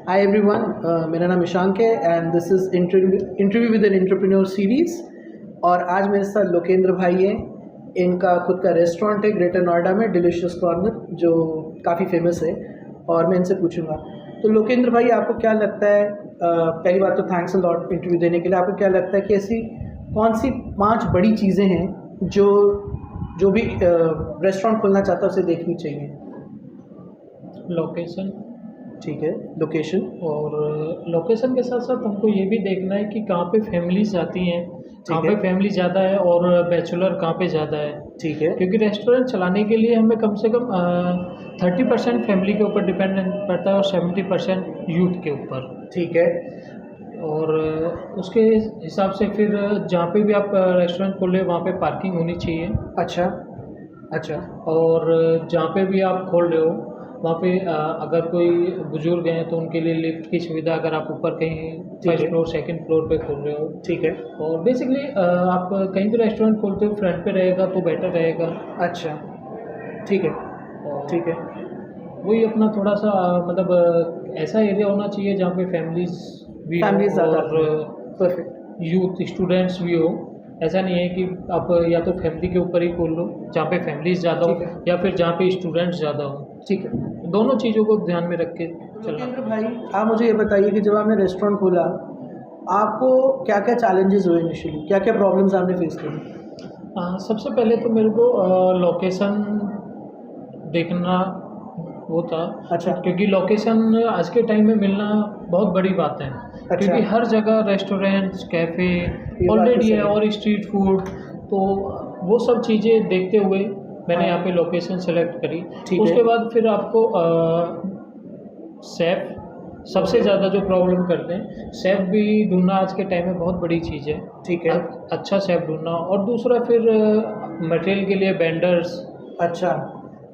Hi everyone, मेरा नाम ईशांक है and this is interview with an entrepreneur series. और आज मेरे साथ लोकेंद्र भाई हैं। इनका खुद का रेस्टोरेंट है ग्रेटर नोएडा में, डिलीशियस कॉर्नर, जो काफ़ी फेमस है। और मैं इनसे पूछूंगा, तो लोकेंद्र भाई आपको क्या लगता है, पहली बात तो थैंक्स अ लॉट इंटरव्यू देने के लिए। आपको क्या लगता है कि ऐसी कौन सी 5 बड़ी चीज़ें हैं जो भी रेस्टोरेंट खोलना चाहता है उसे देखनी चाहिए? लोकेशन। ठीक है, लोकेशन। और लोकेशन के साथ साथ हमको ये भी देखना है कि कहाँ पे फैमिलीज आती हैं, कहाँ पे फैमिली ज़्यादा है और बैचलर कहाँ पे ज़्यादा है। ठीक है, क्योंकि रेस्टोरेंट चलाने के लिए हमें कम से कम 30% फैमिली के ऊपर डिपेंडेंट पड़ता है और 70% यूथ के ऊपर। ठीक है, और उसके हिसाब से फिर जहाँ पे भी आप रेस्टोरेंट खोले वहाँ पे पार्किंग होनी चाहिए। अच्छा अच्छा, और जहाँ पे भी आप खोल रहे हो वहाँ पे अगर कोई बुजुर्ग हैं तो उनके लिए लिफ्ट की सुविधा, अगर आप ऊपर कहीं फर्स्ट फ्लोर सेकंड फ्लोर पे खोल रहे हो। ठीक है, और बेसिकली आप कहीं भी रेस्टोरेंट खोलते हो फ्रंट पे रहेगा तो बेटर रहेगा। अच्छा, ठीक है, और ठीक है, वही अपना थोड़ा सा मतलब ऐसा एरिया होना चाहिए जहाँ पे फैमिलीज भी फैमिली हो ज़्यादा। और परफेक्ट। यूथ स्टूडेंट्स भी हो। ऐसा नहीं है कि आप या तो फैमिली के ऊपर ही खोल लो जहाँ पे फैमिलीज ज़्यादा हो ठीक है। या फिर जहाँ पे स्टूडेंट्स ज़्यादा हो। ठीक है, दोनों चीज़ों को ध्यान में रख के चलना। लोकेंद्र भाई, आप मुझे ये बताइए कि जब आपने रेस्टोरेंट खोला, आपको क्या क्या चैलेंजेस हुए इनिशियली, क्या क्या प्रॉब्लम्स आपने फेस करी? सबसे पहले तो मेरे को लोकेशन देखना वो था। अच्छा। क्योंकि लोकेशन आज के टाइम में मिलना बहुत बड़ी बात है। क्योंकि हर जगह रेस्टोरेंट्स, कैफ़े बात तो ऑलरेडी सही है है। और स्ट्रीट फूड, तो वो सब चीज़ें देखते हुए मैंने हाँ। यहाँ पे लोकेशन सेलेक्ट करी। ठीक है। उसके बाद फिर आपको शेफ़ सबसे ज़्यादा जो प्रॉब्लम करते हैं, शेफ़ भी ढूंढना आज के टाइम में बहुत बड़ी चीज़ है। ठीक है। अच्छा शेफ़ ढूंढना, और दूसरा फिर मटेरियल के लिए वेंडर्स। अच्छा,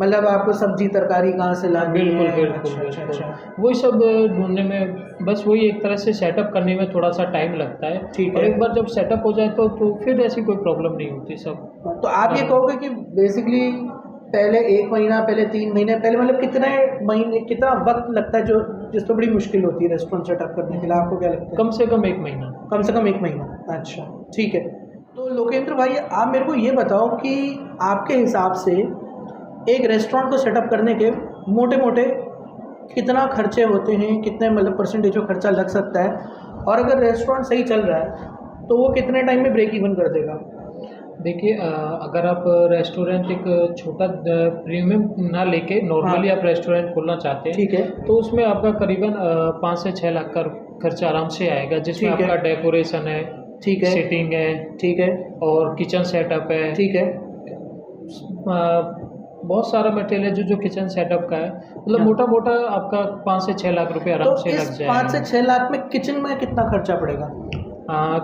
मतलब आपको सब्जी तरकारी कहाँ से लानी बिल्कुल है? बिल्कुल अच्छा अच्छा बिल्कुल। अच्छा। वही सब ढूंढने में, बस वही एक तरह से सेटअप करने में थोड़ा सा टाइम लगता है। ठीक और है। एक बार जब सेटअप हो जाए तो फिर ऐसी कोई प्रॉब्लम नहीं होती सब। तो आप ये कहोगे कि बेसिकली पहले 1 महीना, पहले 3 महीने पहले, मतलब कितने महीने, कितना वक्त लगता है जो जिस पर बड़ी मुश्किल होती है रेस्टोरेंट सेटअप करने के लिए? आपको क्या लगता है? कम से कम 1 महीना। कम से कम 1 महीना। अच्छा, ठीक है। तो लोकेंद्र भाई, आप मेरे को ये बताओ कि आपके हिसाब से एक रेस्टोरेंट को सेटअप करने के मोटे मोटे कितना खर्चे होते हैं, कितने मतलब परसेंटेज का खर्चा लग सकता है? और अगर रेस्टोरेंट सही चल रहा है तो वो कितने टाइम में ब्रेक इवन कर देगा? देखिए, अगर आप रेस्टोरेंट एक छोटा प्रीमियम ना लेके नॉर्मली आप रेस्टोरेंट खोलना चाहते हैं, ठीक है। तो उसमें आपका करीबन 5 से 6 लाख का खर्चा आराम से आएगा, जिसमें ठीक है। आपका डेकोरेशन है, ठीक है। सीटिंग है ठीक है। और किचन सेटअप है। ठीक है। बहुत सारा मटेरियल है जो किचन सेटअप का है। मतलब हाँ। मोटा मोटा आपका 5 से 6 लाख रुपए आराम तो से इस लग 5 से जाएगा। 6 लाख में किचन में कितना खर्चा पड़ेगा?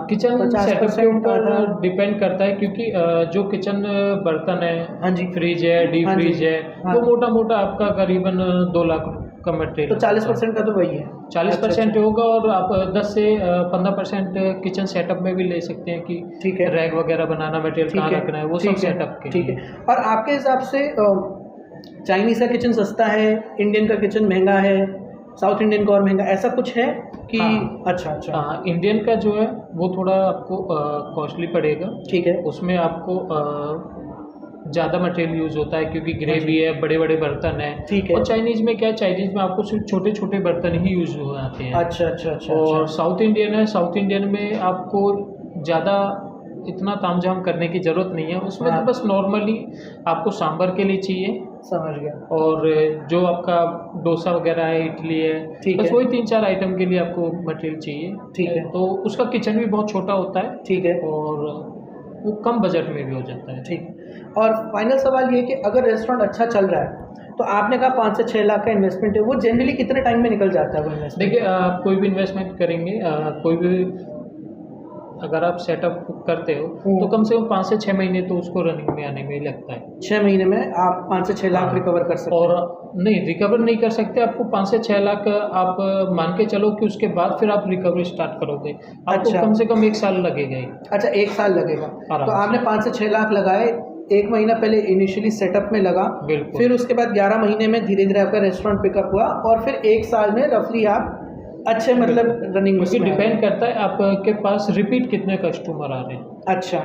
किचन 50% सेटअप के ऊपर आधा? डिपेंड करता है, क्योंकि जो किचन बर्तन है, हाँ जी। फ्रिज है, डीप हाँ जी। फ्रिज है, हाँ। वो मोटा मोटा आपका करीबन 2 लाख का तो मटेरियल। 40% का तो वही है। 40% होगा, और आप 10 से 15% किचन सेटअप में भी ले सकते हैं कि ठीक है। रैक वगैरह बनाना, मटेरियल कहाँ रखना है, वो सब सेटअप के ठीक लिए। है। और आपके हिसाब से चाइनीज़ का किचन सस्ता है, इंडियन का किचन महंगा है, साउथ इंडियन का और महंगा, ऐसा कुछ है कि? हाँ। अच्छा अच्छा। इंडियन का जो है वो थोड़ा आपको कॉस्टली पड़ेगा। ठीक है। उसमें आपको ज़्यादा मटेरियल यूज़ होता है, क्योंकि ग्रेवी है, बड़े बड़े बर्तन है। ठीक है। और चाइनीज़ में क्या है, चाइनीज़ में आपको सिर्फ छोटे छोटे बर्तन ही यूज़ हो आते हैं। अच्छा अच्छा अच्छा। और अच्छा। साउथ इंडियन है, साउथ इंडियन में आपको ज़्यादा इतना तामझाम करने की ज़रूरत नहीं है। उसमें हाँ। तो बस नॉर्मली आपको सांभर के लिए चाहिए, समझ गया। और जो आपका डोसा वगैरह है, इडली है, ठीक बस है। वही 3-4 आइटम के लिए आपको मटेरियल चाहिए। ठीक है। तो उसका किचन भी बहुत छोटा होता है। ठीक है। और वो कम बजट में भी हो जाता है। ठीक। और फाइनल सवाल ये कि अगर रेस्टोरेंट अच्छा चल रहा है, तो आपने कहा 5 से 6 लाख का इन्वेस्टमेंट है, वो जनरली कितने टाइम में निकल जाता है वो इन्वेस्टमेंट? देखिए, आप कोई भी इन्वेस्टमेंट करेंगे, कोई भी अगर आप सेटअप करते हो तो कम से कम 5 से 6 महीने तो उसको रनिंग में आने में ही लगता है। 6 महीने में आप 5 से 6 लाख हाँ। रिकवर कर सकते और हैं? नहीं, रिकवर नहीं कर सकते। आपको 5 से 6 लाख आप मान के चलो कि उसके बाद फिर आप रिकवरी स्टार्ट करोगे, आपको अच्छा। कम से कम 1 साल लगेगा ही। अच्छा, 1 साल लगेगा। आराम तो आपने से। 5 से 6 लाख लगाए, 1 महीना पहले इनिशियली सेटअप में लगा, बिल्कुल। फिर उसके बाद 11 महीने में धीरे धीरे आपका रेस्टोरेंट पिकअप हुआ, और फिर 1 साल में रफली आप अच्छे मतलब रनिंग क्योंकि उसमें है। डिपेंड करता है आपके पास रिपीट कितने कस्टमर आ रहे हैं। अच्छा,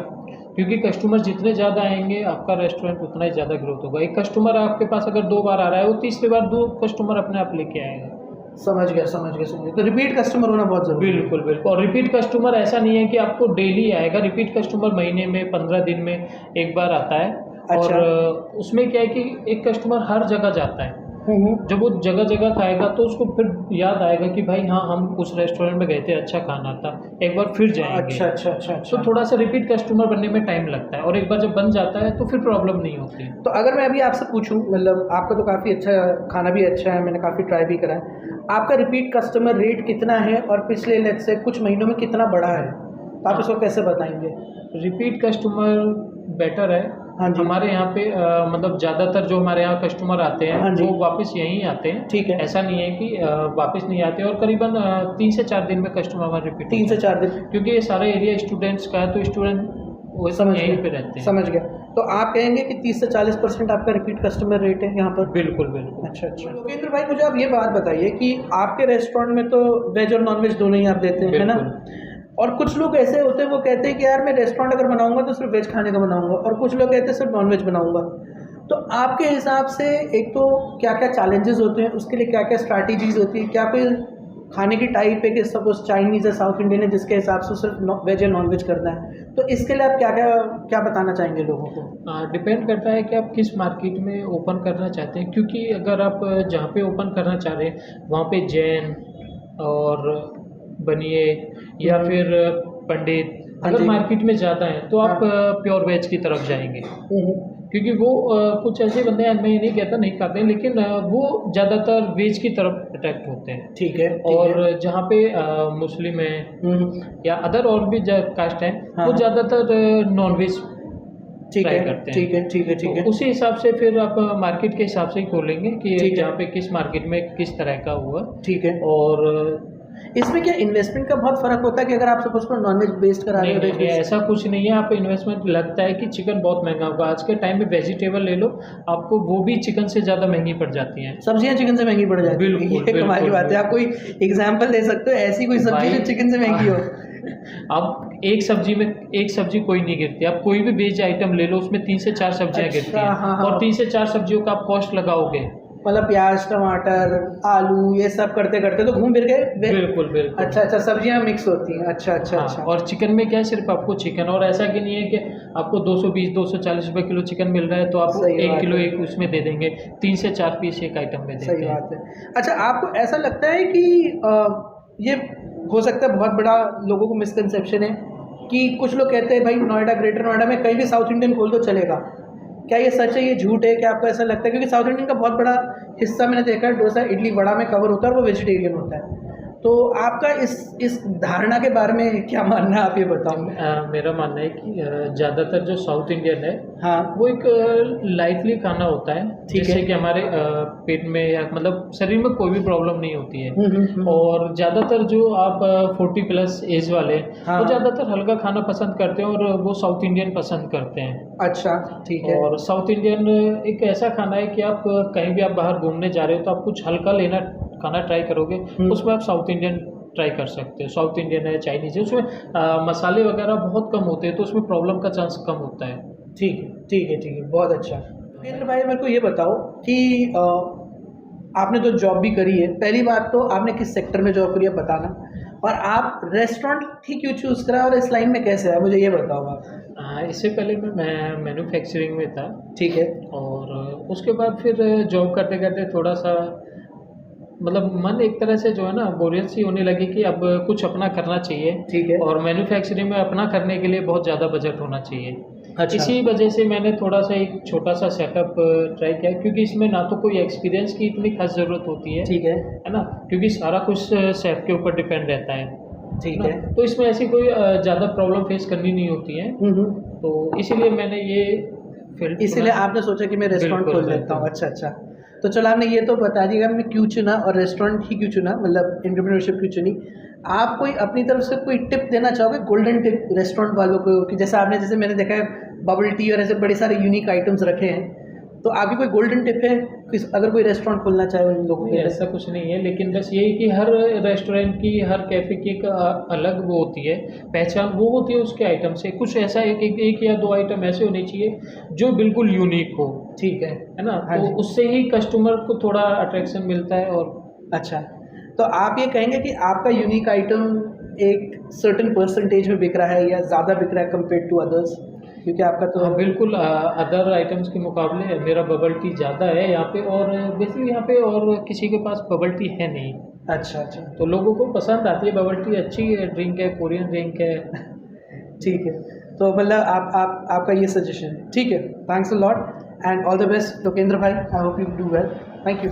क्योंकि कस्टमर जितने ज़्यादा आएंगे आपका रेस्टोरेंट उतना ही ज़्यादा ग्रोथ होगा। एक कस्टमर आपके पास अगर 2 बार आ रहा है, वो तीसरी बार 2 कस्टमर अपने आप लेके आएगा। समझ गया, समझ गया, समझ गया। तो रिपीट कस्टमर होना बहुत ज़रूरी है। बिल्कुल, बिल्कुल। और रिपीट कस्टमर ऐसा नहीं है कि आपको डेली आएगा, रिपीट कस्टमर महीने में 15 दिन में 1 बार आता है। और अच्छा। उसमें क्या है कि एक कस्टमर हर जगह जाता है। जब वो जगह-जगह खाएगा तो उसको फिर याद आएगा कि भाई हाँ, हम उस रेस्टोरेंट में गए थे, अच्छा खाना था, एक बार फिर जाएँगे। अच्छा, अच्छा, अच्छा, तो अच्छा। थोड़ा-सा रिपीट कस्टमर बनने में टाइम लगता है, और एक बार जब बन जाता है तो फिर प्रॉब्लम नहीं होती। तो अगर मैं अभी आपसे पूछूं, मतलब आपका तो काफ़ी अच्छा खाना भी अच्छा है, मैंने काफ़ी ट्राई भी करा है। आपका रिपीट कस्टमर रेट कितना है और पिछले लेट्स से कुछ महीनों में कितना बढ़ा है? तो आप इसको कैसे बताएँगे? रिपीट कस्टमर बेटर है। हाँ जी। हमारे यहाँ पे मतलब ज़्यादातर जो हमारे यहाँ कस्टमर आते हैं हाँ जी। वो वापस यहीं आते हैं। ठीक है। ऐसा नहीं है कि वापस नहीं आते, और करीबन 3 से 4 दिन में कस्टमर हमारे रिपीट 3 से 4 दिन। क्योंकि ये सारा एरिया स्टूडेंट्स का है, तो स्टूडेंट वो समझ यहीं पे गया, रहते हैं। समझ गया। तो आप कहेंगे कि 30 से 40% आपका रिपीट कस्टमर रेट है यहाँ पर? बिल्कुल, बिल्कुल। अच्छा, अच्छा। लोकेंद्र भाई, मुझे आप ये बात बताइए कि आपके रेस्टोरेंट में तो वेज और नॉन वेज दोनों ही आप देते हैं, है ना? बिल्कुल। और कुछ लोग ऐसे होते हैं, वो कहते हैं कि यार मैं रेस्टोरेंट अगर बनाऊंगा तो सिर्फ वेज खाने का बनाऊंगा, और कुछ लोग कहते हैं सिर्फ नॉन वेज बनाऊंगा। तो आपके हिसाब से एक तो क्या क्या चैलेंजेस होते हैं, उसके लिए क्या क्या स्ट्रैटेजीज होती है? क्या कोई खाने की टाइप है कि सपोज चाइनीज़ है, साउथ इंडियन है, जिसके हिसाब से सिर्फ वेज या नॉन वेज करना है? तो इसके लिए आप क्या क्या क्या बताना चाहेंगे लोगों को? डिपेंड करता है कि आप किस मार्केट में ओपन करना चाहते हैं, क्योंकि अगर आप जहाँ पे ओपन करना चाह रहे हैं वहाँ पे जैन और बनिए या फिर पंडित हाँ अगर जी। मार्केट में ज़्यादा हैं तो आप हाँ। प्योर वेज की तरफ जाएंगे। हम्म, क्योंकि वो कुछ ऐसे बंदे हैं, मैं ये नहीं कहता नहीं खाते हैं, लेकिन वो ज़्यादातर वेज की तरफ अट्रैक्ट होते हैं। ठीक है, ठीक है। और जहाँ पे मुस्लिम है या अदर और भी कास्ट हैं, हाँ, वो हाँ। ज़्यादातर नॉन वेज ठीक ट्राई है, करते हैं। ठीक है, ठीक है, ठीक तो है। उसी हिसाब से फिर आप मार्केट के हिसाब से ही खोलेंगे कि ठीक है। जहाँ पे किस मार्केट में किस तरह का हुआ। ठीक है। और इसमें क्या इन्वेस्टमेंट का बहुत फ़र्क होता है कि अगर आप सपोज करो नॉन-वेज बेस्ड करा रहे नहीं हो, नहीं वेज नहीं, बेस्ड? ऐसा कुछ नहीं है। आप इन्वेस्टमेंट लगता है कि चिकन बहुत महंगा होगा, आज के टाइम में वेजिटेबल ले लो, आपको वो भी चिकन से ज़्यादा महंगी पड़ जाती हैं। सब्जियाँ चिकन से महंगी पड़ जाती हैं, बिल्कुल, ये कमाल की बिल्कुल, बात है। आप कोई एग्जांपल दे सकते हो ऐसी कोई सब्जी भाई जो चिकन से महंगी हो? अब एक सब्जी कोई नहीं गिरती। आप कोई भी वेज आइटम ले लो, उसमें 3 से 4 सब्जियाँ अच्छा, गिरती हैं। हाँ, हाँ। और 3 से 4 सब्जियों का आप कॉस्ट लगाओगे। मतलब प्याज, टमाटर, आलू, ये सब करते-करते तो घूम फिर के बिल्कुल, बिल्कुल। अच्छा, अच्छा, सब्जियाँ मिक्स होती हैं। अच्छा, अच्छा, हाँ, अच्छा। और चिकन में क्या है, सिर्फ आपको चिकन, और ऐसा कि नहीं है कि आपको 220-240 रुपए किलो चिकन मिल रहा है तो आप सही 1 बात किलो है। एक उसमें दे देंगे, 3 से 4 पीस एक आइटम में देते सही हैं। बात है। अच्छा, आपको ऐसा लगता है कि ये हो सकता है बहुत बड़ा लोगों को मिसकंसेप्शन है कि कुछ लोग कहते हैं भाई नोएडा, ग्रेटर नोएडा में कहीं भी साउथ इंडियन खोल दो चलेगा। क्या ये सच है, ये झूठ है? क्या आपको ऐसा लगता है? क्योंकि साउथ इंडियन का बहुत बड़ा हिस्सा मैंने देखा है डोसा, इडली, वड़ा में कवर होता है और वो वेजिटेरियन होता है। तो आपका इस धारणा के बारे में क्या मानना है, आप ये बताओ? मेरा मानना है कि ज़्यादातर जो साउथ इंडियन है हाँ। वो एक लाइटली खाना होता है, ठीक जिससे है। कि हमारे पेट में या मतलब शरीर में कोई भी प्रॉब्लम नहीं होती है। हम्म। और ज़्यादातर जो आप 40 प्लस एज वाले हैं हाँ। वो ज़्यादातर हल्का खाना पसंद करते हैं, और वो साउथ इंडियन पसंद करते हैं। अच्छा, ठीक है। और साउथ इंडियन एक ऐसा खाना है कि आप कहीं भी आप बाहर घूमने जा रहे हो तो आप कुछ हल्का लेना खाना ट्राई करोगे, उसमें आप साउथ इंडियन ट्राई कर सकते हो। साउथ इंडियन है, चाइनीज़ है, उसमें मसाले वगैरह बहुत कम होते हैं, तो उसमें प्रॉब्लम का चांस कम होता है। ठीक है, ठीक है, ठीक है, बहुत अच्छा। केंद्र भाई, मेरे को ये बताओ कि आपने तो जॉब भी करी है। पहली बात तो आपने किस सेक्टर में जॉब करी है बताना, और आप रेस्टोरेंट ही क्यों चूज़ करा और इस लाइन में कैसे आए, मुझे ये बताओ आप। इससे पहले मैं मैन्युफैक्चरिंग में था, ठीक है। और उसके बाद फिर जॉब करते करते थोड़ा सा मतलब मन एक तरह से जो है ना बोरियत सी होने लगी कि अब कुछ अपना करना चाहिए। ठीक है। और मैन्युफैक्चरिंग में अपना करने के लिए बहुत ज़्यादा बजट होना चाहिए। अच्छा। इसी वजह से मैंने थोड़ा सा एक छोटा सा सेटअप ट्राई किया, क्योंकि इसमें ना तो कोई एक्सपीरियंस की इतनी खास ज़रूरत होती है, ठीक है। है ना, क्योंकि सारा कुछ शेफ के ऊपर डिपेंड रहता है। ठीक ना, है। तो इसमें ऐसी कोई ज़्यादा प्रॉब्लम फेस करनी नहीं होती है। तो इसीलिए मैंने ये फील्ड इसीलिए आपने सोचा कि मैं रेस्टोरेंट बिल्कुल, खोल लेता हूँ। बिल्कुल। अच्छा, अच्छा। तो चलो, आपने ये तो बता दिया मैं क्यों चुना और रेस्टोरेंट ही क्यों चुना, मतलब एंटरप्रेन्योरशिप क्यों चुनी। आप कोई अपनी तरफ से कोई टिप देना चाहोगे, गोल्डन टिप रेस्टोरेंट वालों को, कि जैसे आपने, जैसे मैंने देखा है बबल टी और ऐसे बड़े सारे यूनिक आइटम्स रखे हैं, तो आपकी कोई गोल्डन टिप है अगर कोई रेस्टोरेंट खोलना चाहे उन लोगों के नहीं, लिए? ऐसा कुछ नहीं है, लेकिन बस यही कि हर रेस्टोरेंट की, हर कैफ़े की एक अलग वो होती है पहचान, वो होती है उसके आइटम से। कुछ ऐसा एक या दो आइटम ऐसे होने चाहिए जो बिल्कुल यूनिक हो, ठीक है ना? हाँ तो जी। उससे ही कस्टमर को थोड़ा अट्रैक्शन मिलता है। और अच्छा, तो आप ये कहेंगे कि आपका यूनिक आइटम एक सर्टेन परसेंटेज में बिक रहा है या ज़्यादा बिक रहा है कंपेयर टू अदर्स? क्योंकि आपका तो हाँ, बिल्कुल अदर आइटम्स के मुकाबले मेरा बबल टी ज़्यादा है यहाँ पे, और बेसिकली यहाँ पे और किसी के पास बबल टी है नहीं। अच्छा, अच्छा। तो लोगों को पसंद आती है, बबल टी अच्छी ड्रिंक है, कोरियन ड्रिंक है। ठीक है, तो मतलब आप आपका ये सजेशन है। ठीक है, thanks a lot and all the best Lokendra भाई, I hope you do well. Thank you.